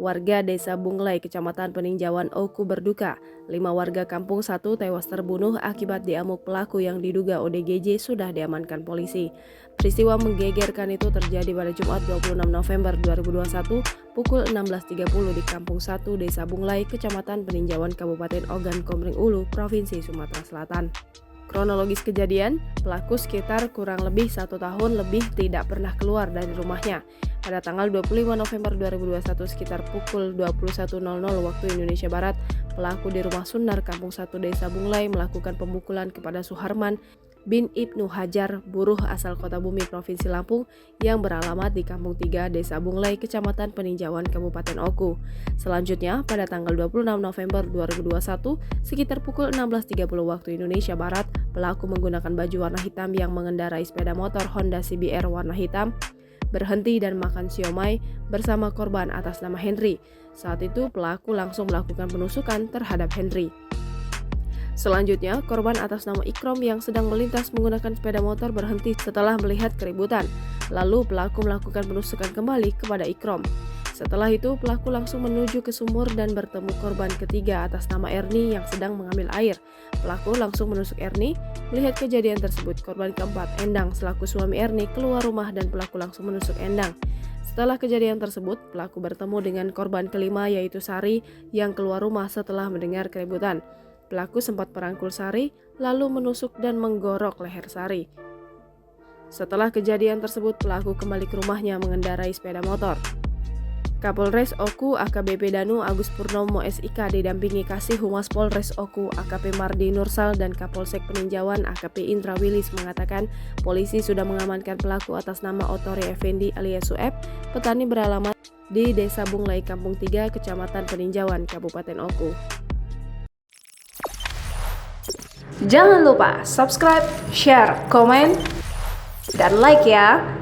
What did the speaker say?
Warga Desa Bunglai, Kecamatan Peninjauan Oku berduka. 5 warga kampung 1 tewas terbunuh akibat diamuk pelaku yang diduga ODGJ sudah diamankan polisi. Peristiwa menggegerkan itu terjadi pada Jumat 26 November 2021 pukul 16.30 di Kampung 1 Desa Bunglai, Kecamatan Peninjauan Kabupaten Ogan Komering Ulu, Provinsi Sumatera Selatan. Kronologis kejadian, pelaku sekitar kurang lebih 1 tahun lebih tidak pernah keluar dari rumahnya. Pada tanggal 25 November 2021 sekitar pukul 21.00 waktu Indonesia Barat, pelaku di rumah Sunar Kampung 1 Desa Bunglai melakukan pemukulan kepada Suharman bin Ibnu Hajar, buruh asal Kota Bumi, Provinsi Lampung, yang beralamat di Kampung 3 Desa Bunglai, Kecamatan Peninjauan, Kabupaten Oku. Selanjutnya, pada tanggal 26 November 2021, sekitar pukul 16.30 waktu Indonesia Barat, pelaku menggunakan baju warna hitam yang mengendarai sepeda motor Honda CBR warna hitam, berhenti dan makan siomay bersama korban atas nama Henry. Saat itu, pelaku langsung melakukan penusukan terhadap Henry. Selanjutnya, korban atas nama Ikrom yang sedang melintas menggunakan sepeda motor berhenti setelah melihat keributan. Lalu pelaku melakukan penusukan kembali kepada Ikrom. Setelah itu, pelaku langsung menuju ke sumur dan bertemu korban ketiga atas nama Ernie yang sedang mengambil air. Pelaku langsung menusuk Ernie. Melihat kejadian tersebut, korban keempat, Endang, selaku suami Ernie, keluar rumah dan pelaku langsung menusuk Endang. Setelah kejadian tersebut, pelaku bertemu dengan korban kelima yaitu Sari yang keluar rumah setelah mendengar keributan. Pelaku sempat merangkul Sari, lalu menusuk dan menggorok leher Sari. Setelah kejadian tersebut, pelaku kembali ke rumahnya mengendarai sepeda motor. Kapolres Oku AKBP Danu Agus Purnomo SIK didampingi Kasih Humas Polres Oku AKP Mardi Nursal dan Kapolsek Peninjauan AKP Indra Wilis mengatakan polisi sudah mengamankan pelaku atas nama Otori Effendi alias Sueb, petani beralamat di Desa Bunglai Kampung 3, Kecamatan Peninjauan, Kabupaten Oku. Jangan lupa subscribe, share, komen, dan like ya.